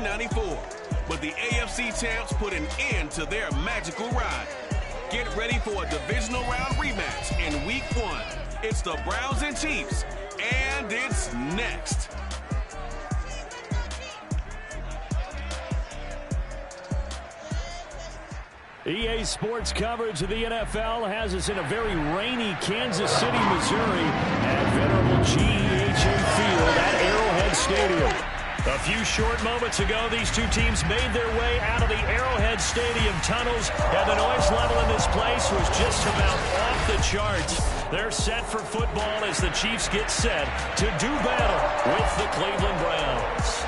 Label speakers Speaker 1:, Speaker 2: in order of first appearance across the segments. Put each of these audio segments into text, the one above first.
Speaker 1: 1994. But the AFC champs put an end to their magical ride. Get ready for a divisional round rematch in Week 1. It's the Browns and Chiefs, and it's next.
Speaker 2: EA Sports coverage of the NFL has us in a very rainy Kansas City, Missouri at venerable GEHA Field at Arrowhead Stadium. A few short moments ago, these two teams made their way out of the Arrowhead Stadium tunnels, and the noise level in this place was just about off the charts. They're set for football as the Chiefs get set to do battle with the Cleveland Browns.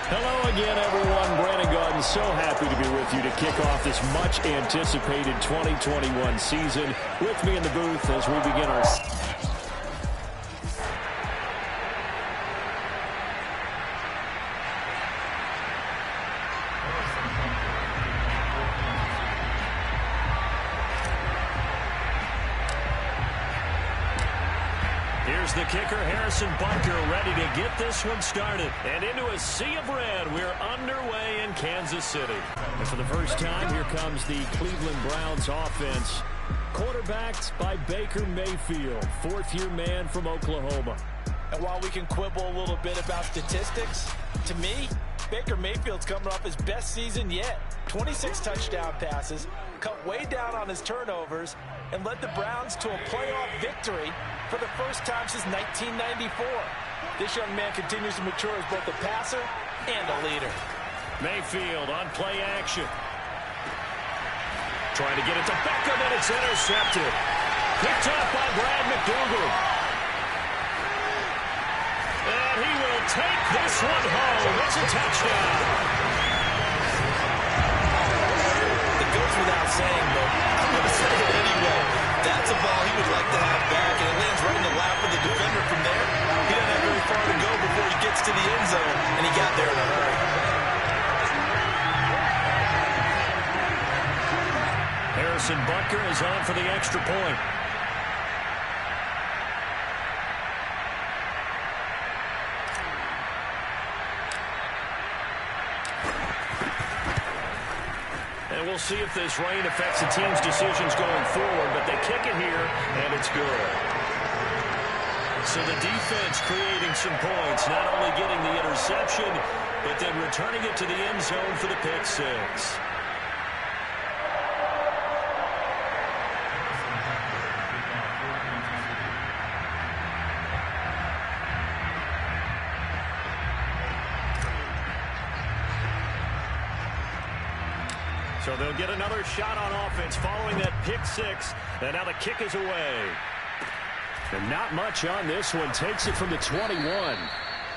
Speaker 2: Hello again, everyone. Brandon Gaudin, so happy to be with you to kick off this much-anticipated 2021 season. With me in the booth as we begin our... Here's the kicker, Harrison Butker, ready to get this one started. And into a sea of red, we're underway in Kansas City. And for the first time, here comes the Cleveland Browns offense. Quarterbacked by Baker Mayfield, fourth-year man from Oklahoma.
Speaker 3: And while we can quibble a little bit about statistics, to me, Baker Mayfield's coming off his best season yet. 26 touchdown passes, cut way down on his turnovers, and led the Browns to a playoff victory for the first time since 1994. This young man continues to mature as both a passer and a leader.
Speaker 2: Mayfield on play action. Trying to get it to Beckham, and it's intercepted. Picked off by Brad McDougal. And he will take this one home. It's a touchdown.
Speaker 3: It goes without saying, but I'm going to say it anyway. That's a ball he would like to have back, and it lands right in the lap of the defender from there. He doesn't have very far to go before he gets to the end zone, and he got there in a hurry.
Speaker 2: Harrison Butker is on for the extra point. And we'll see if this rain affects the team's decisions going forward, but they kick it here, and it's good. So the defense creating some points, not only getting the interception, but then returning it to the end zone for the pick six. So they'll get another shot on offense following that pick six. And now the kick is away. And not much on this one. Takes it from the 21.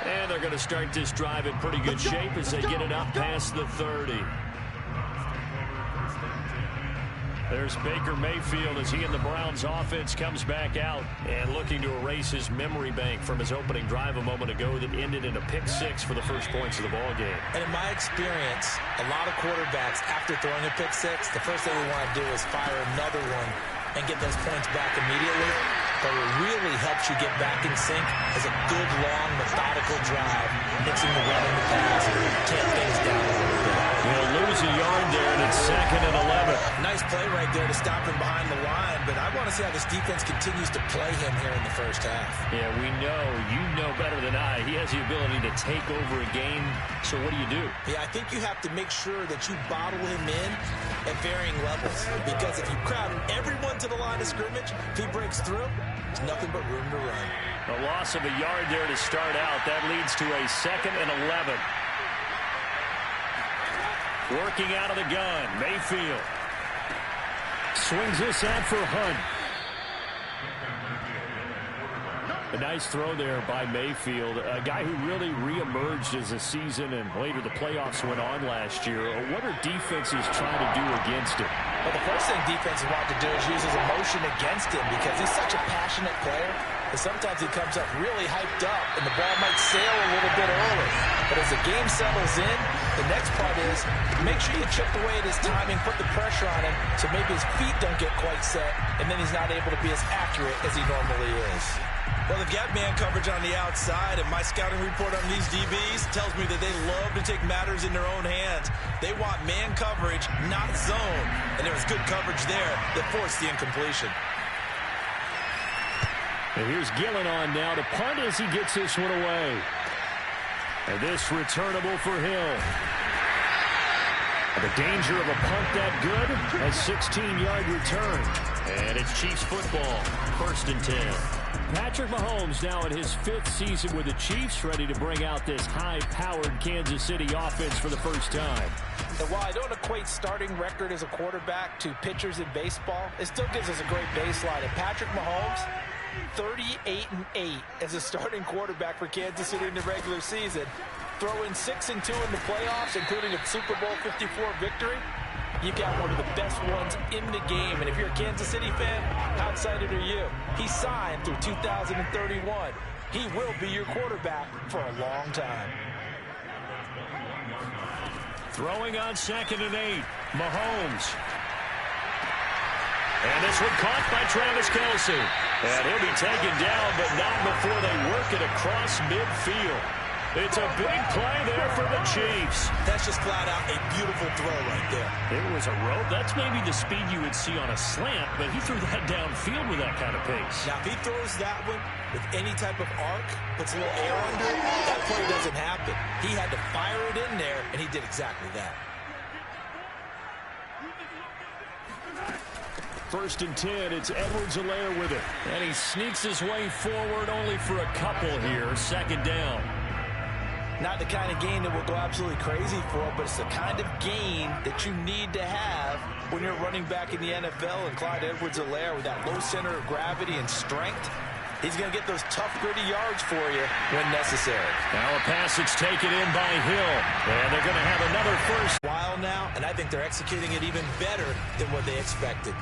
Speaker 2: And they're going to start this drive in pretty good shape as they get it up past the 30. There's Baker Mayfield as he and the Browns offense comes back out and looking to erase his memory bank from his opening drive a moment ago that ended in a pick six for the first points of the ball game.
Speaker 3: And in my experience, a lot of quarterbacks, after throwing a pick six, the first thing they want to do is fire another one and get those points back immediately. But what really helps you get back in sync is a good, long, methodical drive, mixing the run and the pass, tamp things down a little bit.
Speaker 2: He'll lose a yard there, and it's 2nd and 11.
Speaker 3: Nice play right there to stop him behind the line, but I want to see how this defense continues to play him here in the first half.
Speaker 2: Yeah, we know. You know better than I. He has the ability to take over a game, so what do?
Speaker 3: Yeah, I think you have to make sure that you bottle him in at varying levels, because if you crowd everyone to the line of scrimmage, if he breaks through, there's nothing but room to run.
Speaker 2: A loss of a yard there to start out. That leads to a 2nd and 11. Working out of the gun, Mayfield. Swings this out for Hunt. A nice throw there by Mayfield, a guy who really reemerged as the season and later the playoffs went on last year. What are defenses trying to do against him?
Speaker 3: Well, the first thing defenses want to do is use his emotion against him, because he's such a passionate player that sometimes he comes up really hyped up and the ball might sail a little bit early. But as the game settles in, the next part is make sure you chip away at his timing, put the pressure on him so maybe his feet don't get quite set, and then he's not able to be as accurate as he normally is. Well, they've got man coverage on the outside, and my scouting report on these DBs tells me that they love to take matters in their own hands. They want man coverage, not zone. And there was good coverage there that forced the incompletion.
Speaker 2: And here's Gillen on now to punt as he gets this one away. And this returnable for Hill. The danger of a punt that good, a 16-yard return. And it's Chiefs football, 1st and 10. Patrick Mahomes now in his 5th season with the Chiefs, ready to bring out this high-powered Kansas City offense for the first time.
Speaker 3: And while I don't equate starting record as a quarterback to pitchers in baseball, it still gives us a great baseline. And Patrick Mahomes, 38-8 as a starting quarterback for Kansas City in the regular season. Throw in 6-2 in the playoffs, including a Super Bowl 54 victory. You got one of the best ones in the game. And if you're a Kansas City fan, how excited are you? He signed through 2031. He will be your quarterback for a long time.
Speaker 2: Throwing on 2nd and 8, Mahomes. And this one caught by Travis Kelce. And he'll be taken down, but not before they work it across midfield. It's a big play there for the Chiefs.
Speaker 3: That's just flat out a beautiful throw right there.
Speaker 2: It was a rope. That's maybe the speed you would see on a slant, but he threw that downfield with that kind of pace.
Speaker 3: Now, if he throws that one with any type of arc, puts a little air under it, that play doesn't happen. He had to fire it in there, and he did exactly that.
Speaker 2: 1st and 10, it's Edwards-Helaire with it. And he sneaks his way forward only for a couple here. 2nd down.
Speaker 3: Not the kind of gain that will go absolutely crazy for, but it's the kind of gain that you need to have when you're running back in the NFL. And Clyde Edwards-Helaire, with that low center of gravity and strength, he's going to get those tough, gritty yards for you when necessary.
Speaker 2: Now a pass that's taken in by Hill. And they're going to have another first.
Speaker 3: While now, and I think they're executing it even better than what they expected.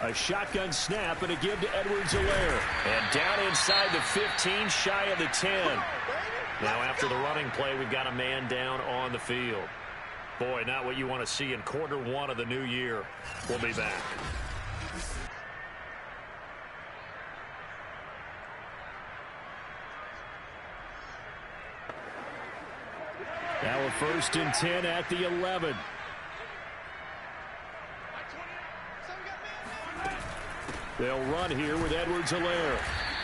Speaker 2: A shotgun snap and a give to Edwards-Helaire. And down inside the 15, shy of the 10. Now after the running play, we've got a man down on the field. Boy, not what you want to see in quarter 1 of the new year. We'll be back. Now a 1st and 10 at the 11. They'll run here with Edwards-Helaire.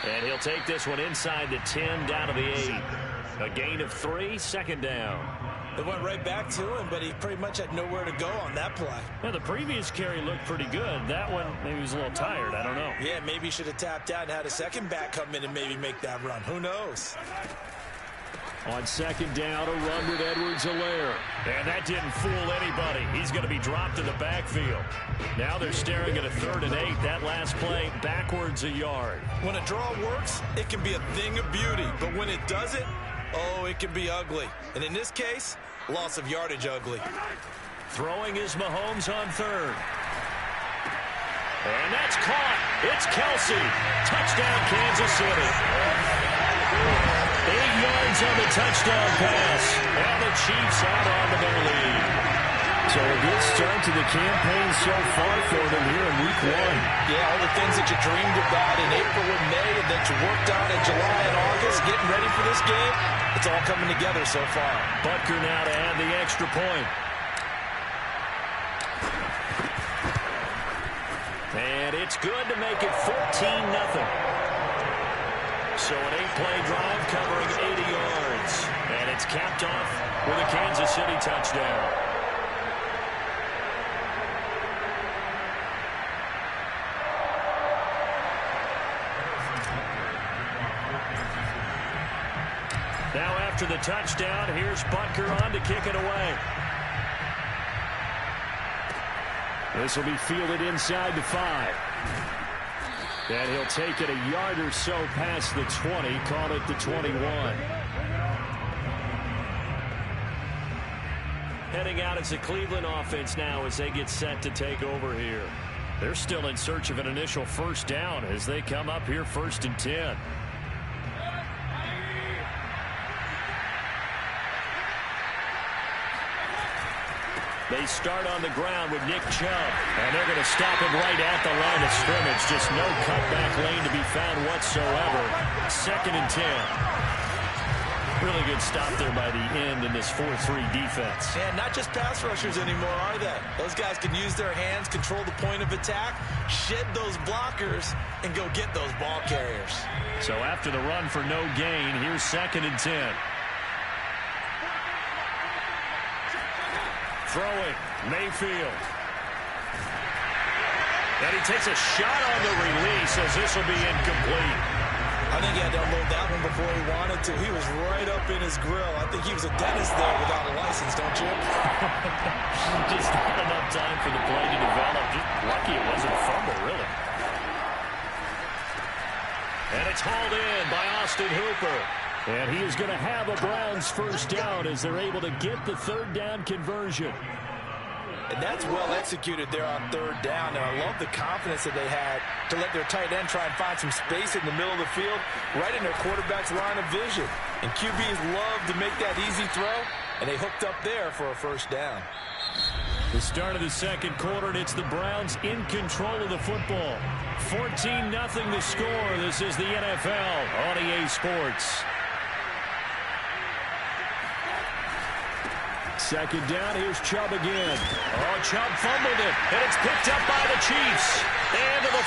Speaker 2: And he'll take this one inside the 10 down to the 8. A gain of 3, 2nd down.
Speaker 3: It went right back to him, but he pretty much had nowhere to go on that play.
Speaker 2: Now, the previous carry looked pretty good. That one, maybe he was a little tired. I don't know.
Speaker 3: Yeah, maybe he should have tapped out and had a second back come in and maybe make that run. Who knows?
Speaker 2: On 2nd down, a run with Edwards-Helaire. And that didn't fool anybody. He's going to be dropped in the backfield. Now they're staring at a 3rd and 8. That last play, backwards a yard.
Speaker 3: When a draw works, it can be a thing of beauty. But when it doesn't, oh, it can be ugly. And in this case, loss of yardage ugly.
Speaker 2: Throwing is Mahomes on 3rd. And that's caught. It's Kelce. Touchdown, Kansas City. 8 yards on the touchdown pass. And the Chiefs out onto their lead. So a good start to the campaign so far for them here in week 1.
Speaker 3: Yeah, all the things that you dreamed about in April and May and that you worked on in July and August, getting ready for this game, it's all coming together so far.
Speaker 2: Butker now to add the extra point. And it's good to make it 14-0. So an 8-play drive covering 80 yards. And it's capped off with a Kansas City touchdown. Now after the touchdown, here's Butker on to kick it away. This will be fielded inside the 5. And he'll take it a yard or so past the 20, call it the 21. Heading out as the Cleveland offense now as they get set to take over here. They're still in search of an initial first down as they come up here 1st and 10. They start on the ground with Nick Chubb, and they're going to stop him right at the line of scrimmage. Just no cutback lane to be found whatsoever. 2nd and 10. Really good stop there by the end in this 4-3 defense.
Speaker 3: And not just pass rushers anymore, are they? Those guys can use their hands, control the point of attack, shed those blockers, and go get those ball carriers.
Speaker 2: So after the run for no gain, here's 2nd and 10. Throwing, Mayfield. And he takes a shot on the release as this will be incomplete.
Speaker 3: I think he had to unload that one before he wanted to. He was right up in his grill. I think he was a dentist there without a license, don't you?
Speaker 2: Just not enough time for the play to develop. Just lucky it wasn't a fumble, really. And it's hauled in by Austin Hooper. And he is going to have a Browns first down as they're able to get the 3rd down conversion.
Speaker 3: And that's well executed there on 3rd down. And I love the confidence that they had to let their tight end try and find some space in the middle of the field, right in their quarterback's line of vision. And QBs love to make that easy throw, and they hooked up there for a first down.
Speaker 2: The start of the 2nd quarter, and it's the Browns in control of the football. 14-0 the score. This is the NFL on EA Sports. 2nd down, here's Chubb again. Oh, Chubb fumbled it, and it's picked up by the Chiefs. And to the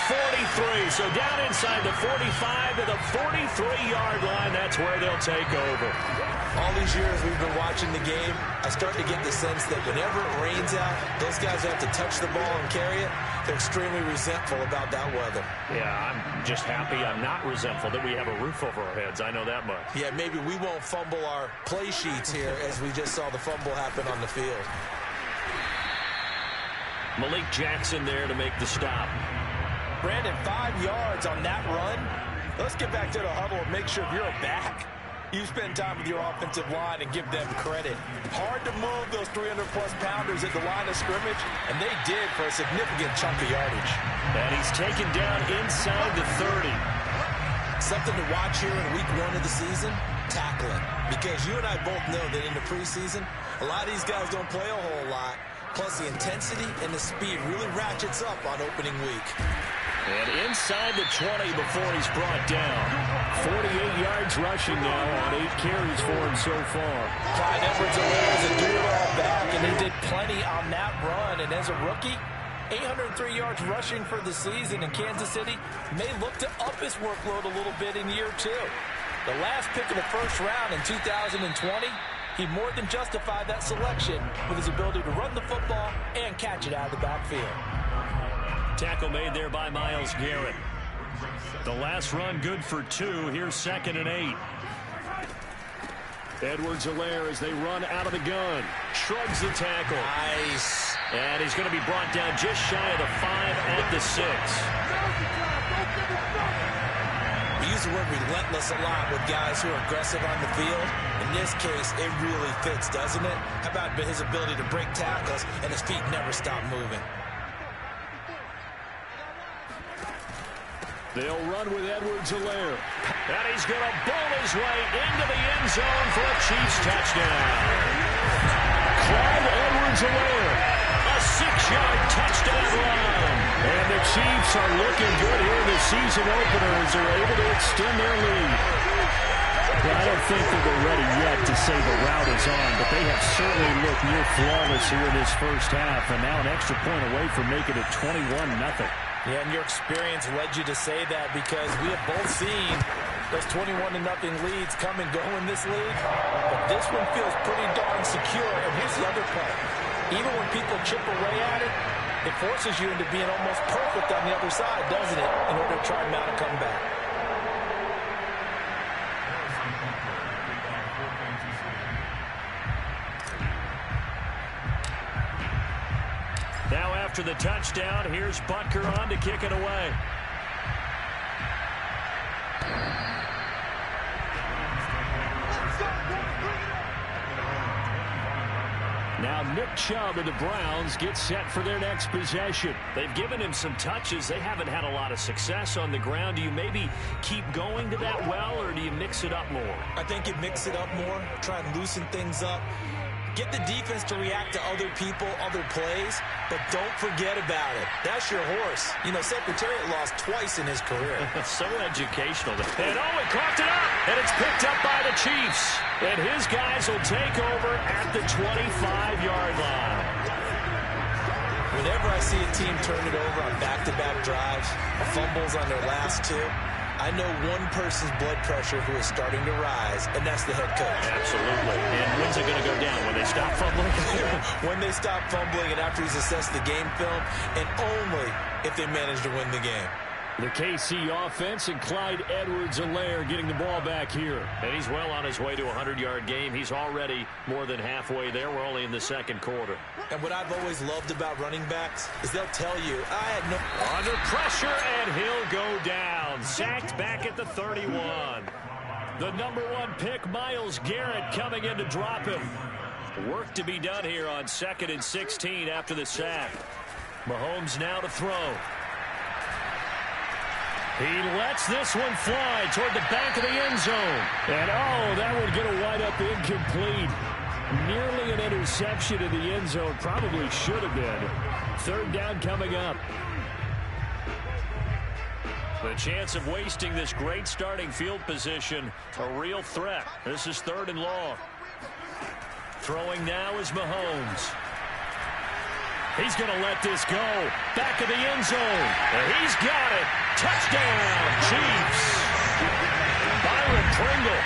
Speaker 2: 43, so down inside the 45 to the 43-yard line. That's where they'll take over.
Speaker 3: All these years we've been watching the game, I start to get the sense that whenever it rains out, those guys have to touch the ball and carry it. They're extremely resentful about that weather.
Speaker 2: Yeah, I'm just happy I'm not resentful that we have a roof over our heads. I know that much.
Speaker 3: Yeah, maybe we won't fumble our play sheets here as we just saw the fumble happen on the field.
Speaker 2: Malik Jackson there to make the stop.
Speaker 3: Brandon, 5 yards on that run. Let's get back to the huddle and make sure if you're a back, you spend time with your offensive line and give them credit. Hard to move those 300-plus pounders at the line of scrimmage, and they did for a significant chunk of yardage.
Speaker 2: And he's taken down inside the 30.
Speaker 3: Something to watch here in week 1 of the season, tackling. Because you and I both know that in the preseason, a lot of these guys don't play a whole lot. Plus, the intensity and the speed really ratchets up on opening week.
Speaker 2: And inside the 20 before he's brought down. 48 yards rushing now on 8 carries for him so far.
Speaker 3: Clyde Edwards-Helaire is a do-it-all back, and they did plenty on that run. And as a rookie, 803 yards rushing for the season in Kansas City may look to up his workload a little bit in year 2. The last pick of the first round in 2020, he more than justified that selection with his ability to run the football and catch it out of the backfield.
Speaker 2: Tackle made there by Myles Garrett. The last run good for 2. Here's 2nd and 8. Edwards-Helaire as they run out of the gun. Shrugs the tackle.
Speaker 3: Nice.
Speaker 2: And he's going to be brought down just shy of the 5 at the 6.
Speaker 3: We use the word relentless a lot with guys who are aggressive on the field. In this case, it really fits, doesn't it? How about his ability to break tackles and his feet never stop moving?
Speaker 2: They'll run with Edwards-Helaire. And he's going to bowl his way into the end zone for a Chiefs touchdown. Clyde Edwards-Helaire, a 6-yard touchdown run. And the Chiefs are looking good here in the season opener as they're able to extend their lead. Well, I don't think that we're ready yet to say the route is on, but they have certainly looked near flawless here in this first half, and now an extra point away from making it 21-0.
Speaker 3: Yeah, and your experience led you to say that because we have both seen those 21-0 leads come and go in this league. But this one feels pretty darn secure. And here's the other part. Even when people chip away at it, it forces you into being almost perfect on the other side, doesn't it, in order to try and mount a comeback.
Speaker 2: Now after the touchdown, here's Butker on to kick it away. Now Nick Chubb of the Browns gets set for their next possession. They've given him some touches. They haven't had a lot of success on the ground. Do you maybe keep going to that well, or do you mix it up more?
Speaker 3: I think you mix it up more, try and loosen things up. Get the defense to react to other people, other plays, but don't forget about it. That's your horse. You know, Secretariat lost twice in his career.
Speaker 2: So educational. And he caught it up, and it's picked up by the Chiefs. And his guys will take over at the 25-yard line.
Speaker 3: Whenever I see a team turn it over on back-to-back drives, fumbles on their last two, I know one person's blood pressure who is starting to rise, and that's the head coach.
Speaker 2: Absolutely. And when's it going to go down? When they stop fumbling?
Speaker 3: When they stop fumbling and after he's assessed the game film, and only if they manage to win the game.
Speaker 2: The KC offense and Clyde Edwards-Helaire getting the ball back here. And he's well on his way to a 100-yard game. He's already more than halfway there. We're only in the second quarter.
Speaker 3: And what I've always loved about running backs is they'll tell you, I had no...
Speaker 2: Under pressure, and he'll go down. Sacked back at the 31. The #1 pick, Myles Garrett, coming in to drop him. Work to be done here on 2nd and 16 after the sack. Mahomes now to throw. He lets this one fly toward the back of the end zone. And, that would get a wide-up incomplete. Nearly an interception in the end zone. Probably should have been. 3rd down coming up. The chance of wasting this great starting field position, a real threat. This is 3rd and long. Throwing now is Mahomes. He's going to let this go. Back of the end zone. He's got it. Touchdown, Chiefs. Byron Pringle,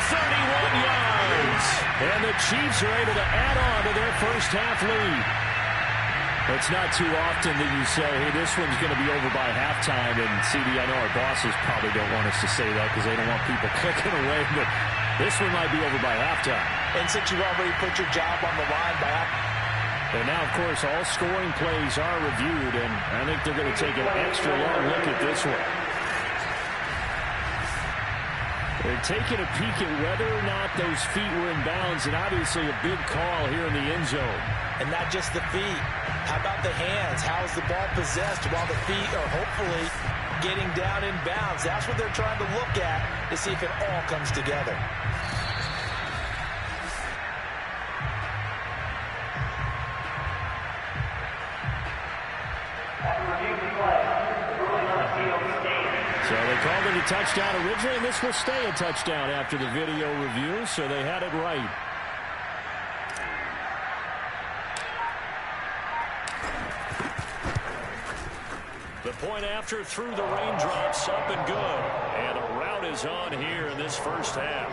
Speaker 2: 31 yards. And the Chiefs are able to add on to their first half lead. It's not too often that you say, hey, this one's going to be over by halftime. And, CD, I know our bosses probably don't want us to say that because they don't want people clicking away. But this one might be over by halftime.
Speaker 3: And since you've already put your job on the line by
Speaker 2: And now, of course, all scoring plays are reviewed, and I think they're going to take an extra long look at this one. They're taking a peek at whether or not those feet were in bounds, and obviously a big call here in the end zone.
Speaker 3: And not just the feet. How about the hands? How is the ball possessed while the feet are hopefully getting down in bounds? That's what they're trying to look at to see if it all comes together.
Speaker 2: So they called it a touchdown originally, and this will stay a touchdown after the video review, so they had it right. The point after through the raindrops, up and good. And a rout is on here in this first half.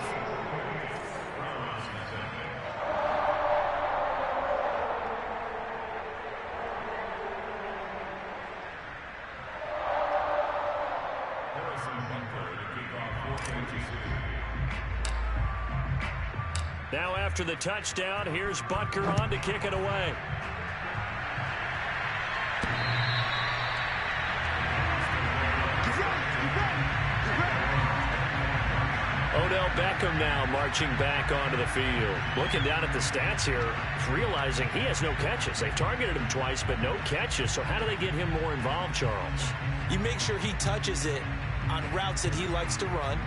Speaker 2: Now after the touchdown, here's Butker on to kick it away. Odell Beckham now marching back onto the field. Looking down at the stats here, realizing he has no catches. They've targeted him twice, but no catches. So how do they get him more involved, Charles?
Speaker 3: You make sure he touches it on routes that he likes to run.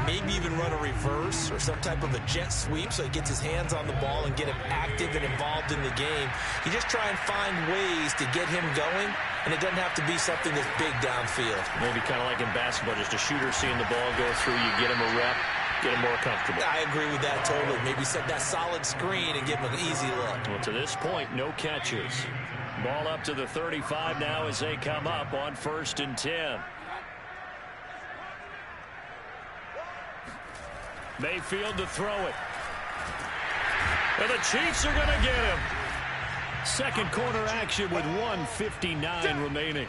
Speaker 3: Maybe even run a reverse or some type of a jet sweep so he gets his hands on the ball and get him active and involved in the game. You just try and find ways to get him going, and it doesn't have to be something that's big downfield. Maybe kind of like in basketball, just a shooter seeing the ball go through, you get him a rep, get him more comfortable. I agree with that totally. Maybe set that solid screen and give him an easy look.
Speaker 2: Well, to this point, no catches. Ball up to the 35 now as they come up on 1st and 10. Mayfield to throw it. And the Chiefs are going to get him. Second quarter action with 1:59 remaining.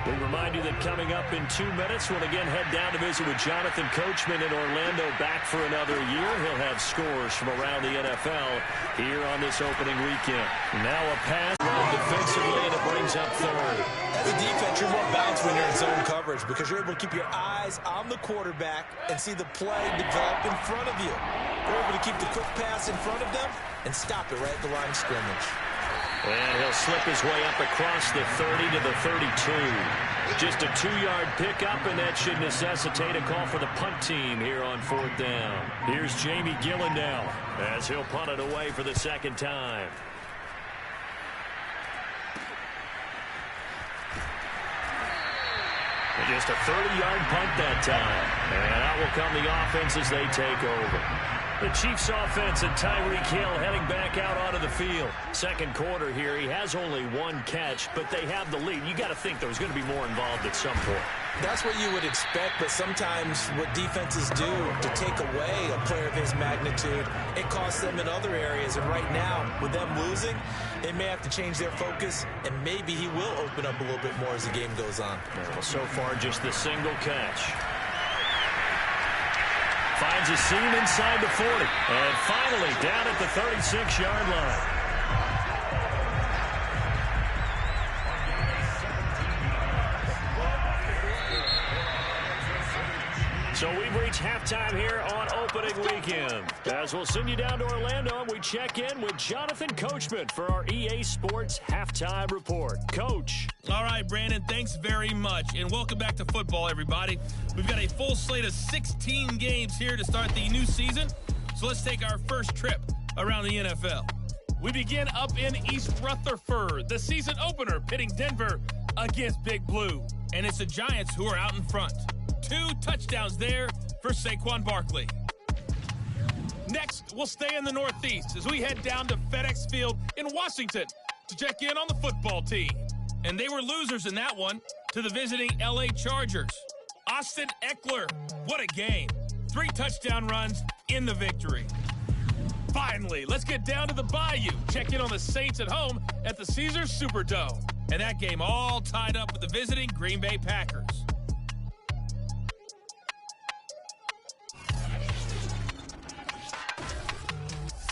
Speaker 2: We remind you that coming up in 2 minutes, we'll again head down to visit with Jonathan Coachman in Orlando, back for another year. He'll have scores from around the NFL here on this opening weekend. Now a pass defensively, and it brings up 3rd.
Speaker 3: As a defense, you're more balanced when you're in zone coverage because you're able to keep your eyes on the quarterback and see the play develop in front of you. You're able to keep the quick pass in front of them and stop it right at the line of scrimmage.
Speaker 2: And he'll slip his way up across the 30 to the 32. Just a 2-yard pickup, and that should necessitate a call for the punt team here on 4th down. Here's Jamie Gillen now as he'll punt it away for the second time. Just a 30-yard punt that time. And out will come the offense as they take over. The Chiefs offense and Tyreek Hill heading back out onto the field. Second quarter here, he has only 1 catch, but they have the lead. You got to think there's going to be more involved at some point.
Speaker 3: That's what you would expect, but sometimes what defenses do to take away a player of his magnitude, it costs them in other areas. And right now, with them losing, they may have to change their focus, and maybe he will open up a little bit more as the game goes on.
Speaker 2: Well, so far, just the single catch. Finds a seam inside the 40. And finally, down at the 36-yard line. So we've reached halftime here on opening weekend. As we'll send you down to Orlando, and we check in with Jonathan Coachman for our EA Sports Halftime Report. Coach.
Speaker 4: All right, Brandon, thanks very much. And welcome back to football, everybody. We've got a full slate of 16 games here to start the new season. So let's take our first trip around the NFL. We begin up in East Rutherford, the season opener pitting Denver against Big Blue. And it's the Giants who are out in front. 2 touchdowns there for Saquon Barkley. Next, we'll stay in the Northeast as we head down to FedEx Field in Washington to check in on the football team. And they were losers in that one to the visiting LA Chargers. Austin Eckler, what a game. 3 touchdown runs in the victory. Finally, let's get down to the Bayou. Check in on the Saints at home at the Caesars Superdome. And that game all tied up with the visiting Green Bay Packers.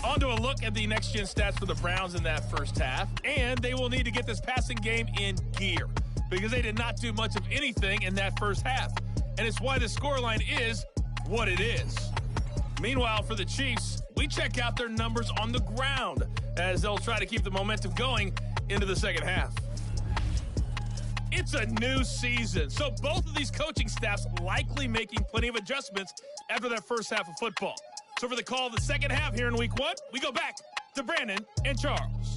Speaker 4: On to a look at the next-gen stats for the Browns in that first half. And they will need to get this passing game in gear because they did not do much of anything in that first half. And it's why the scoreline is what it is. Meanwhile, for the Chiefs, we check out their numbers on the ground as they'll try to keep the momentum going into the second half. It's a new season, so both of these coaching staffs likely making plenty of adjustments after that first half of football. So for the call of the second half here in week 1, we go back to Brandon and Charles.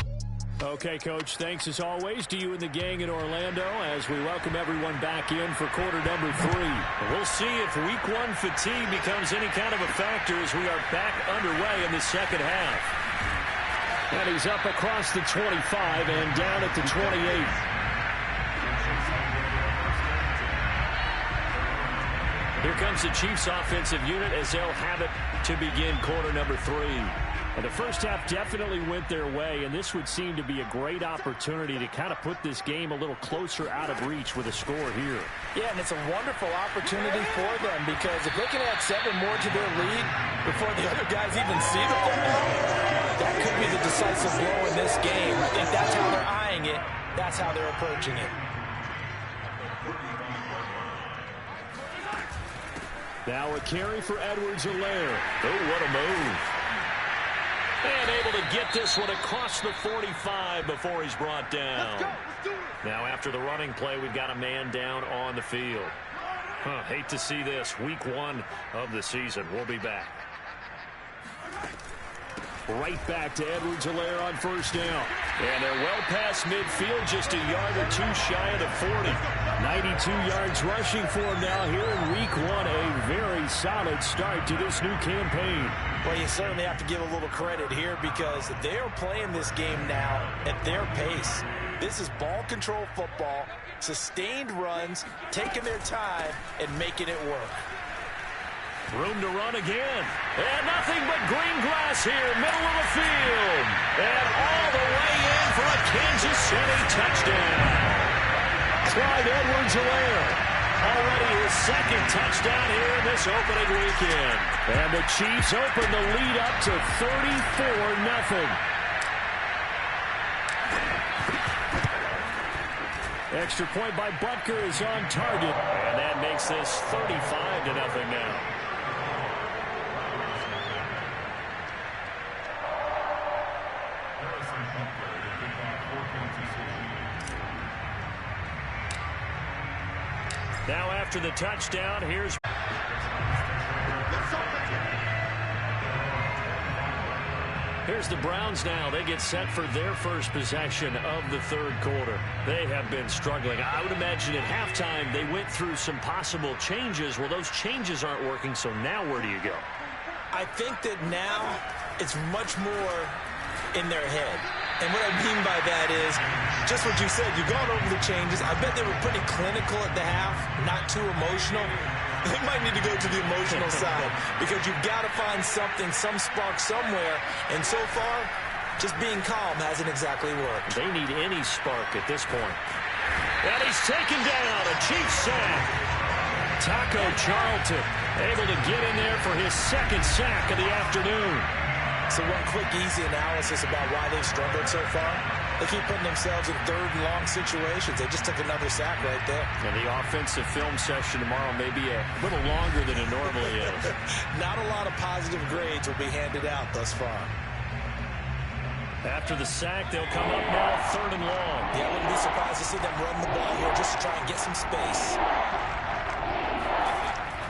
Speaker 2: Okay, Coach, thanks as always to you and the gang in Orlando as we welcome everyone back in for quarter number 3. We'll see if week 1 fatigue becomes any kind of a factor as we are back underway in the second half. And he's up across the 25 and down at the 28. Here comes the Chiefs offensive unit as they'll have it to begin quarter number 3. And the first half definitely went their way, and this would seem to be a great opportunity to kind of put this game a little closer out of reach with a score here.
Speaker 3: Yeah, and it's a wonderful opportunity for them because if they can add 7 more to their lead before the other guys even see the football, that could be the decisive blow in this game. I think that's how they're eyeing it. That's how they're approaching it.
Speaker 2: Now a carry for Edwards-Helaire. Oh, what a move. And able to get this one across the 45 before he's brought down. Now after the running play, we've got a man down on the field. Hate to see this. Week 1 of the season. We'll be back. Right back to Edwards-Helaire on first down. And they're well past midfield, just a yard or 2 shy of the 40. 92 yards rushing for him now here in week 1. A very solid start to this new campaign.
Speaker 3: Well, you certainly have to give a little credit here because they are playing this game now at their pace. This is ball control football, sustained runs, taking their time, and making it work.
Speaker 2: Room to run again. And nothing but green grass here, middle of the field. And all the way in for a Kansas City touchdown. Clyde Edwards-Helaire. Already his second touchdown here in this opening weekend. And the Chiefs open the lead up to 34-0. Extra point by Butker is on target. And that makes this 35-0 now. Now after the touchdown, here's... Here's the Browns now. They get set for their first possession of the third quarter. They have been struggling. I would imagine at halftime they went through some possible changes. Well, those changes aren't working, so now where do you go?
Speaker 3: I think that now it's much more in their head. And what I mean by that is just what you said. You've gone over the changes. I bet they were pretty clinical at the half, not too emotional. They might need to go to the emotional side because you've got to find something, some spark somewhere. And so far, just being calm hasn't exactly worked.
Speaker 2: They need any spark at this point. And he's taken down, a Chiefs sack. Taco Charlton able to get in there for his second sack of the afternoon.
Speaker 3: So one quick, easy analysis about why they've struggled so far. They keep putting themselves in third and long situations. They just took another sack right there.
Speaker 2: And the offensive film session tomorrow may be a little longer than it normally is.
Speaker 3: Not a lot of positive grades will be handed out thus far.
Speaker 2: After the sack, they'll come up now third and long.
Speaker 3: Yeah, I wouldn't be surprised to see them run the ball here just to try and get some space.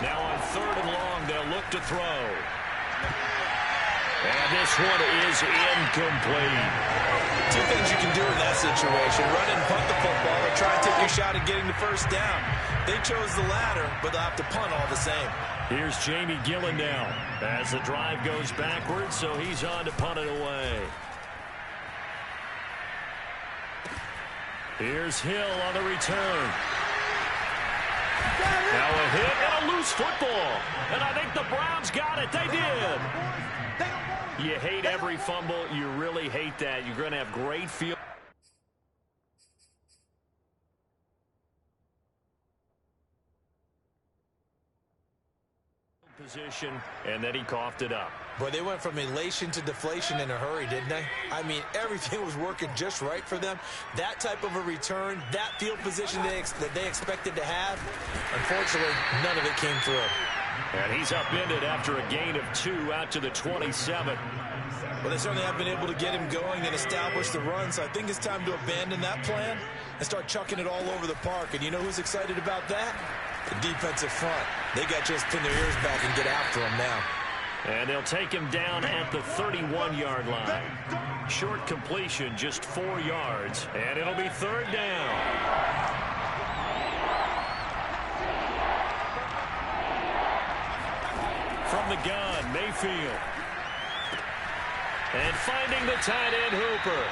Speaker 2: Now on third and long, they'll look to throw. And this one is incomplete.
Speaker 3: Two things you can do in that situation. Run and punt the football or try and take your shot at getting the first down. They chose the latter, but they'll have to punt all the same.
Speaker 2: Here's Jamie Gillen now as the drive goes backwards, so he's on to punt it away. Here's Hill on the return. Now a hit and a loose football. And I think the Browns got it. They did. You hate every fumble. You really hate that. You're going to have great field position, and then he coughed it up.
Speaker 3: Boy, they went from elation to deflation in a hurry, didn't they? I mean, everything was working just right for them. That type of a return, that field position that they expected to have, unfortunately, none of it came through.
Speaker 2: And he's upended after a gain of 2 out to the 27.
Speaker 3: Well, they certainly have been able to get him going and establish the run, so I think it's time to abandon that plan and start chucking it all over the park. And you know who's excited about that? The defensive front. They got just pin their ears back and get after him now.
Speaker 2: And they'll take him down at the 31-yard line. Short completion, just 4 yards, and it'll be third down. From the gun, Mayfield. And finding the tight end, Hooper.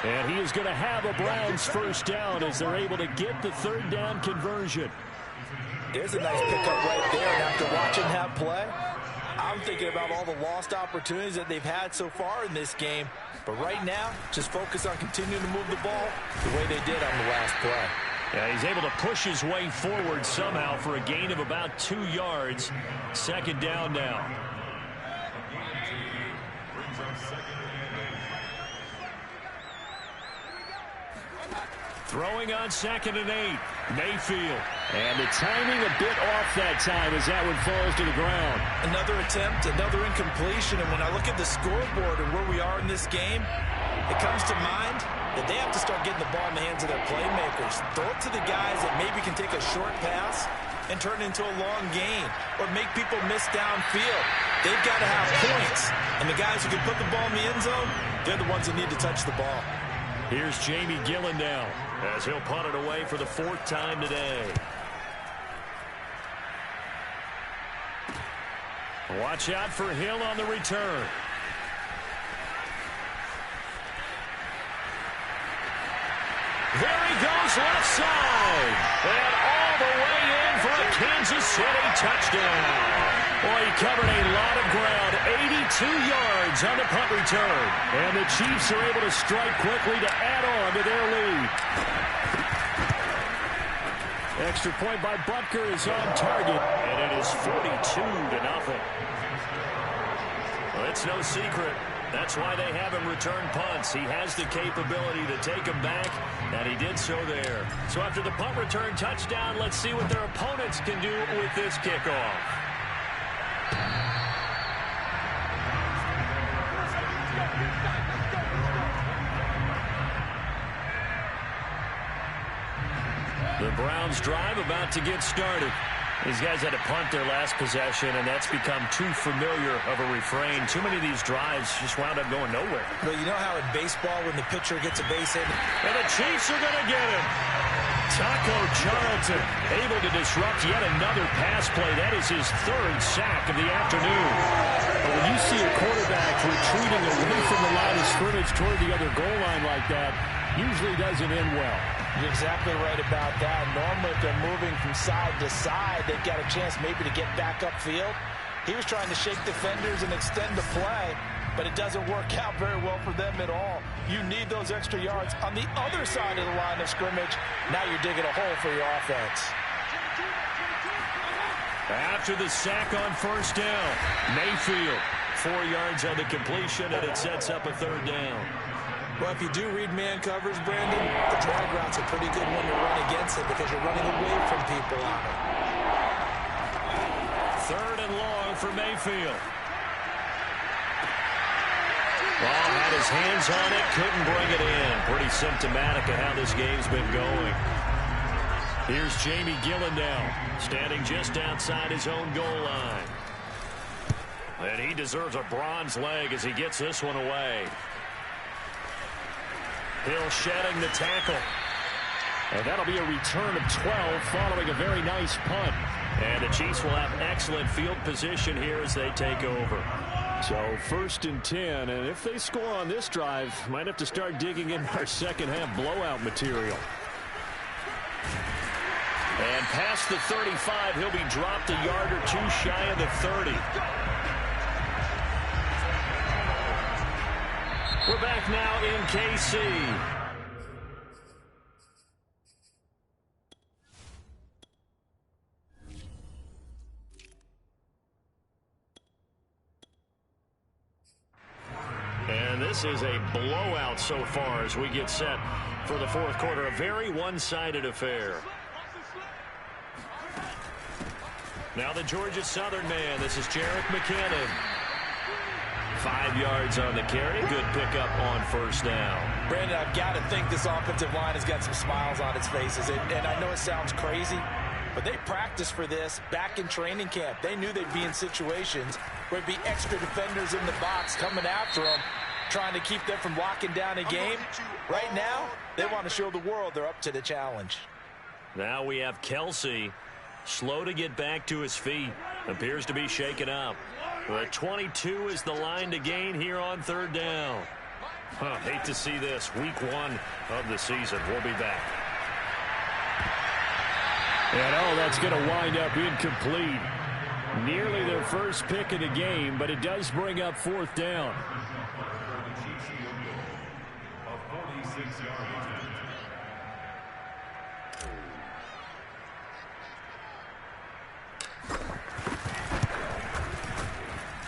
Speaker 2: And he is going to have a Browns first down as they're able to get the third down conversion.
Speaker 3: There's a nice pickup right there, and after watching that play, I'm thinking about all the lost opportunities that they've had so far in this game. But right now, just focus on continuing to move the ball the way they did on the last play.
Speaker 2: Yeah, he's able to push his way forward somehow for a gain of about 2 yards. Second down now. Throwing on 2nd and 8. Mayfield. And the timing a bit off that time as that one falls to the ground.
Speaker 3: Another attempt, another incompletion. And when I look at the scoreboard and where we are in this game, it comes to mind that they have to start getting the ball in the hands of their playmakers. Throw it to the guys that maybe can take a short pass and turn it into a long gain or make people miss downfield. They've got to have points. And the guys who can put the ball in the end zone, they're the ones that need to touch the ball.
Speaker 2: Here's Jamie Gillen now as he'll punt it away for the 4th time today. Watch out for Hill on the return. There he goes left side. And all the way in for a Kansas City touchdown. Boy, he covered a lot of ground. 82 yards on the punt return. And the Chiefs are able to strike quickly to add on to their lead. Extra point by Butker is on target. And it is 42-0. Well, it's no secret. That's why they have him return punts. He has the capability to take them back, and he did so there. So after the punt return touchdown, let's see what their opponents can do with this kickoff. The Browns drive about to get started. These guys had to punt their last possession, and that's become too familiar of a refrain. Too many of these drives just wound up going nowhere.
Speaker 3: Well, you know how in baseball when the pitcher gets a base hit?
Speaker 2: And the Chiefs are going to get him. Taco Charlton able to disrupt yet another pass play. That is his third sack of the afternoon.
Speaker 5: But when you see a quarterback retreating away from the line of scrimmage toward the other goal line like that, usually doesn't end well.
Speaker 3: You're exactly right about that. Normally, if they're moving from side to side, they've got a chance maybe to get back upfield. He was trying to shake defenders and extend the play, but it doesn't work out very well for them at all. You need those extra yards on the other side of the line of scrimmage. Now you're digging a hole for your offense.
Speaker 2: After the sack on first down, Mayfield, 4 yards on the completion, and it sets up a third down.
Speaker 3: Well, if you do read man coverage, Brandon, the drag route's a pretty good one to run against it because you're running away from people on it.
Speaker 2: Third and long for Mayfield. Ball had his hands on it, couldn't bring it in. Pretty symptomatic of how this game's been going. Here's Jamie Gillendow, standing just outside his own goal line. And he deserves a bronze leg as he gets this one away. Hill shedding the tackle.
Speaker 5: And that'll be a return of 12 following a very nice punt.
Speaker 2: And the Chiefs will have excellent field position here as they take over.
Speaker 5: So 1st and 10, and if they score on this drive, might have to start digging in our second half blowout material.
Speaker 2: And past the 35, he'll be dropped a yard or two shy of the 30. We're back now in KC. And this is a blowout so far as we get set for the fourth quarter. A very one-sided affair. Now the Georgia Southern man. This is Jerick McKinnon. 5 yards on the carry. Good pickup on first down.
Speaker 3: Brandon, I've got to think this offensive line has got some smiles on its faces. And I know it sounds crazy, but they practiced for this back in training camp. They knew they'd be in situations where there'd be extra defenders in the box coming after them, trying to keep them from locking down a game. Right now, they want to show the world they're up to the challenge.
Speaker 2: Now we have Kelsey, slow to get back to his feet. Appears to be shaken up. The 22 is the line to gain here on third down. Hate to see this. Week 1 of the season. We'll be back.
Speaker 5: And that's going to wind up incomplete. Nearly their first pick of the game, but it does bring up fourth down.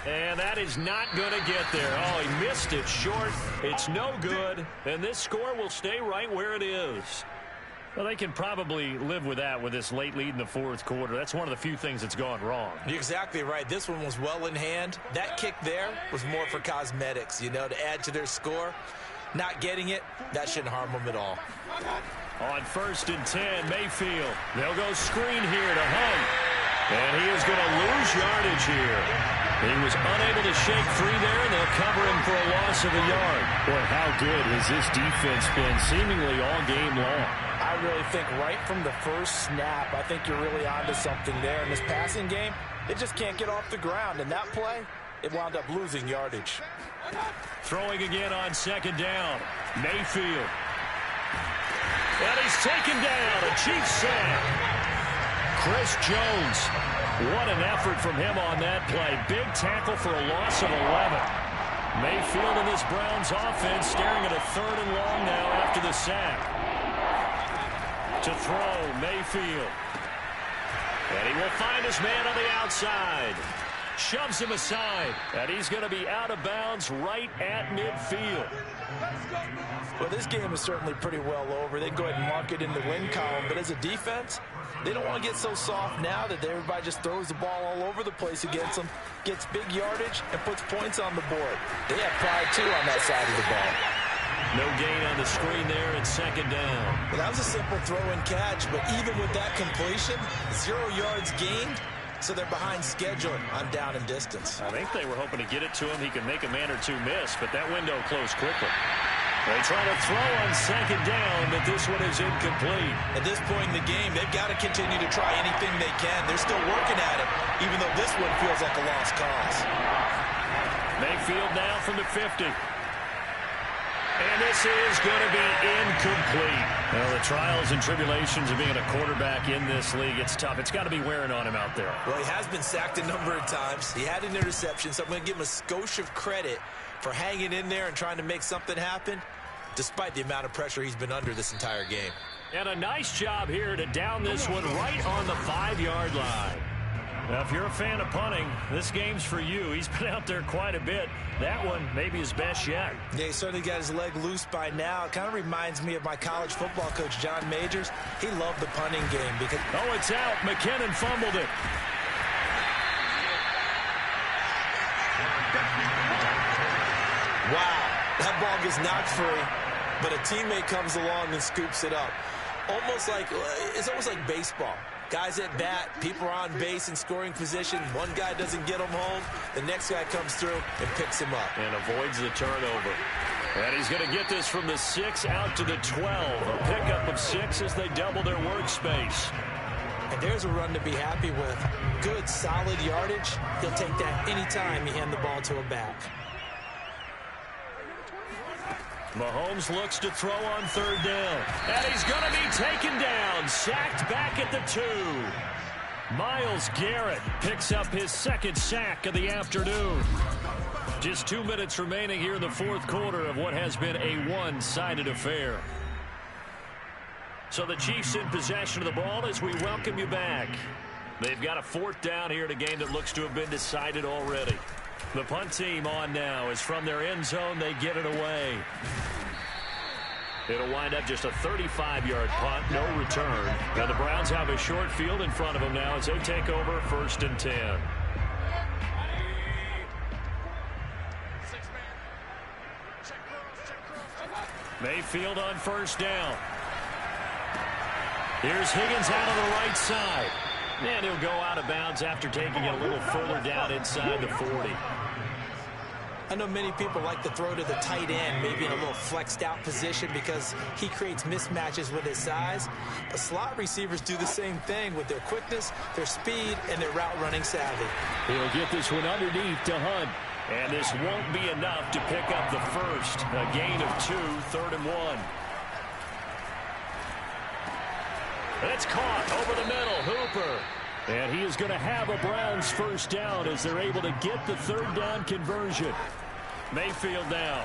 Speaker 2: And that is not going to get there. Oh, he missed it short. It's no good. And this score will stay right where it is. Well, they can probably live with that with this late lead in the fourth quarter. That's one of the few things that's gone wrong.
Speaker 3: You're exactly right. This one was well in hand. That kick there was more for cosmetics, you know, to add to their score. Not getting it, that shouldn't harm them at all.
Speaker 2: On 1st and 10, Mayfield. They'll go screen here to Hunt. And he is going to lose yardage here. He was unable to shake free there, and they'll cover him for a loss of a yard.
Speaker 5: Boy, how good has this defense been seemingly all game long?
Speaker 3: I really think right from the first snap, I think you're really onto something there. In this passing game, they just can't get off the ground. And that play, it wound up losing yardage.
Speaker 2: Throwing again on 2nd down. Mayfield. And he's taken down. A Chiefs sack. Chris Jones. What an effort from him on that play. Big tackle for a loss of 11. Mayfield and this Browns offense staring at a 3rd and long now after the sack. To throw, Mayfield. And he will find his man on the outside. Shoves him aside. And he's going to be out of bounds right at midfield.
Speaker 3: Well, this game is certainly pretty well over. They can go ahead and mark it in the win column. But as a defense, they don't want to get so soft now that everybody just throws the ball all over the place against them, gets big yardage, and puts points on the board. They have pride, too, on that side of the ball.
Speaker 5: No gain on the screen there at second down.
Speaker 3: Well, that was a simple throw and catch, but even with that completion, 0 yards gained, so they're behind schedule on down and distance.
Speaker 5: I think they were hoping to get it to him. He could make a man or two miss, but that window closed quickly. They try to throw on second down, but this one is incomplete.
Speaker 3: At this point in the game, they've got to continue to try anything they can. They're still working at it, even though this one feels like a lost cause.
Speaker 5: Mayfield now from the 50. And this is going to be incomplete. Well, the trials and tribulations of being a quarterback in this league, it's tough. It's got to be wearing on him out there.
Speaker 3: Well, he has been sacked a number of times. He had an interception, so I'm going to give him a skosh of credit for hanging in there and trying to make something happen, despite the amount of pressure he's been under this entire game.
Speaker 5: And a nice job here to down this one right on the 5-yard line. Now, if you're a fan of punting, this game's for you. He's been out there quite a bit. That one maybe his best yet.
Speaker 3: Yeah, he certainly got his leg loose by now. It kind of reminds me of my college football coach, John Majors. He loved the punting game because...
Speaker 5: Oh, it's out. McKinnon fumbled it.
Speaker 3: Wow, that ball gets knocked free, but a teammate comes along and scoops it up. It's almost like baseball. Guys at bat, people are on base in scoring position. One guy doesn't get him home. The next guy comes through and picks him up.
Speaker 5: And avoids the turnover. And he's going to get this from the 6 out to the 12. A pickup of 6 as they double their workspace.
Speaker 3: And there's a run to be happy with. Good, solid yardage. He'll take that anytime you hand the ball to a back.
Speaker 5: Mahomes looks to throw on 3rd down. And he's going to be taken down. Sacked back at the 2. Myles Garrett picks up his 2nd sack of the afternoon. Just 2 minutes remaining here in the 4th quarter of what has been a one-sided affair. So the Chiefs in possession of the ball as we welcome you back. They've got a 4th down here in a game that looks to have been decided already. The punt team on now is from their end zone. They get it away. It'll wind up just a 35-yard punt, no return. Now the Browns have a short field in front of them now as they take over 1st and 10. Mayfield on 1st down. Here's Higgins out on the right side. And he'll go out of bounds after taking it a little further down inside the 40.
Speaker 3: I know many people like to throw to the tight end, maybe in a little flexed out position because he creates mismatches with his size. But slot receivers do the same thing with their quickness, their speed, and their route running savvy.
Speaker 5: He'll get this one underneath to Hunt. And this won't be enough to pick up the first. A gain of 2, 3rd and 1. It's caught over the middle. Hooper. And he is going to have a Browns 1st down as they're able to get the 3rd down conversion. Mayfield now.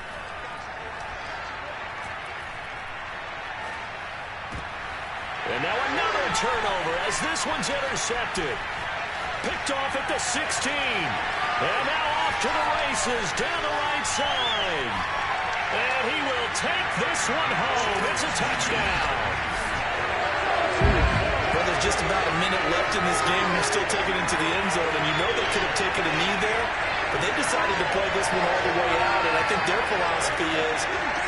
Speaker 5: And now another turnover as this one's intercepted. Picked off at the 16. And now off to the races down the right side. And he will take this one home. It's a touchdown.
Speaker 3: Well, there's just about a minute left in this game. They're still taking it to the end zone, and you know they could have taken a knee there, but they decided to play this one all the way out, and I think their philosophy is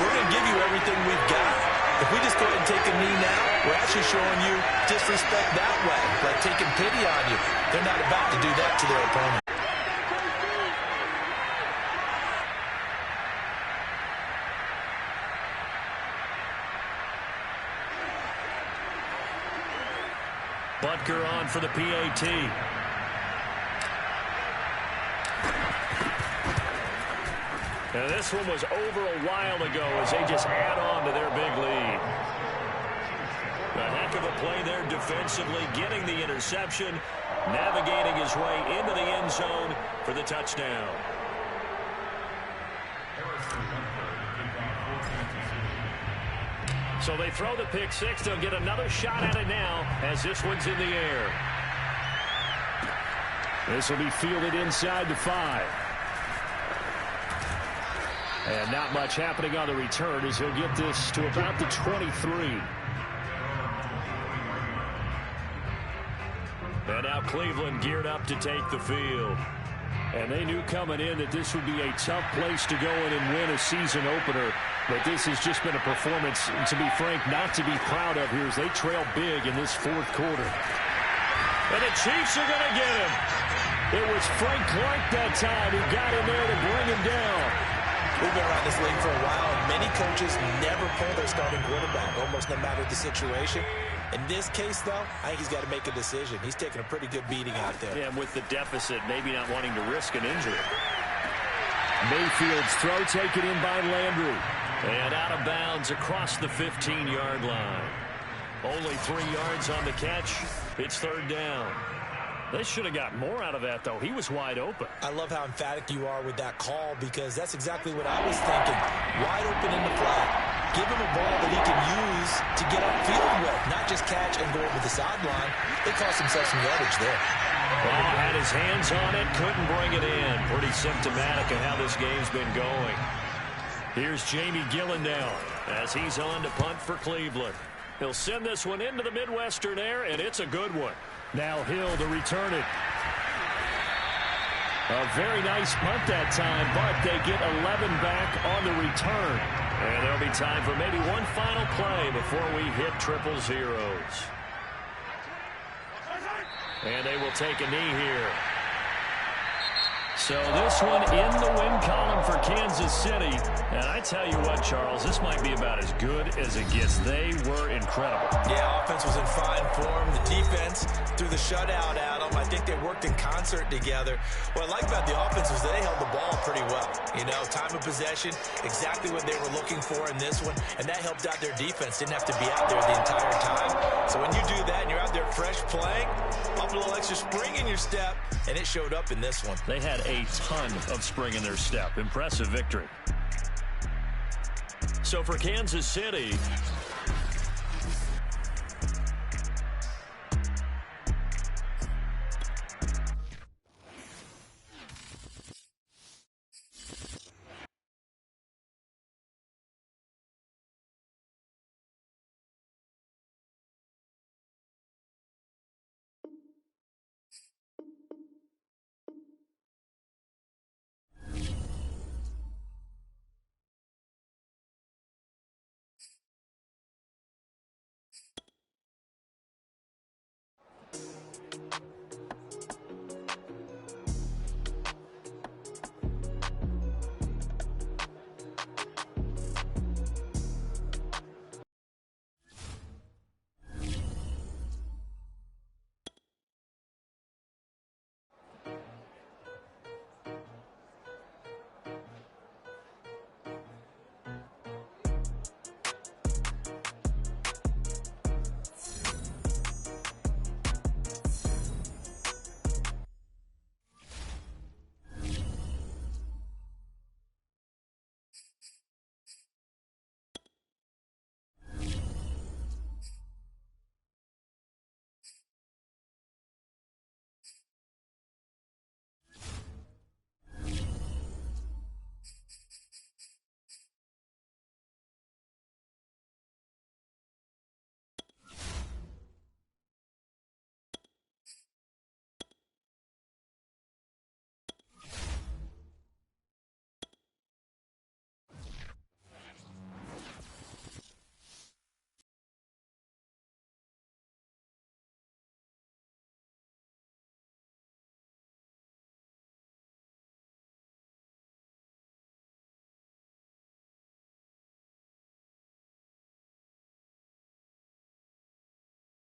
Speaker 3: we're going to give you everything we've got. If we just go ahead and take a knee now, we're actually showing you disrespect that way, like taking pity on you. They're not about to do that to their opponent.
Speaker 5: Butker on for the PAT. Now this one was over a while ago as they just add on to their big lead. A heck of a play there defensively, getting the interception, navigating his way into the end zone for the touchdown. So they throw the pick 6. They'll get another shot at it now as this one's in the air. This will be fielded inside the 5. And not much happening on the return as he'll get this to about the 23. And now Cleveland geared up to take the field. And they knew coming in that this would be a tough place to go in and win a season opener.
Speaker 2: But this has just been a performance, to be frank, not to be proud of here as they trail big in this fourth quarter.
Speaker 5: And the Chiefs are going to get him.
Speaker 2: It was Frank Clark that time who got in there to bring him down.
Speaker 3: We've been around this league for a while, and many coaches never pull their starting quarterback, almost no matter the situation. In this case, though, I think he's got to make a decision. He's taking a pretty good beating out there.
Speaker 5: Yeah, and with the deficit, maybe not wanting to risk an injury.
Speaker 2: Mayfield's throw taken in by Landry.
Speaker 5: And out of bounds across the 15-yard line. Only 3 yards on the catch. It's third down. They should have got more out of that, though. He was wide open.
Speaker 3: I love how emphatic you are with that call because that's exactly what I was thinking. Wide open in the flat. Give him a ball that he can use to get upfield with, not just catch and go over the sideline. They cost themselves some yardage there.
Speaker 5: Ball had his hands on it, couldn't bring it in. Pretty symptomatic of how this game's been going.
Speaker 2: Here's Jamie Gillendown
Speaker 5: as he's on to punt for Cleveland. He'll send this one into the Midwestern air, and it's a good one.
Speaker 2: Now Hill to return it. A very nice punt that time, but they get 11 back on the return.
Speaker 5: And there'll be time for maybe one final play before we hit triple zeros. And they will take a knee here.
Speaker 2: So this one in the win column for Kansas City.
Speaker 5: And I tell you what, Charles, this might be about as good as it gets. They were incredible.
Speaker 3: Yeah, offense was in fine form. The defense threw the shutout at them. I think they worked in concert together. What I like about the offense was they held the ball pretty well. You know, time of possession, exactly what they were looking for in this one. And that helped out their defense. Didn't have to be out there the entire time. So when you do that and you're out there fresh playing, up a little extra spring in your step, and it showed up in this one.
Speaker 5: They had a ton of spring in their step. Impressive victory. So for Kansas City,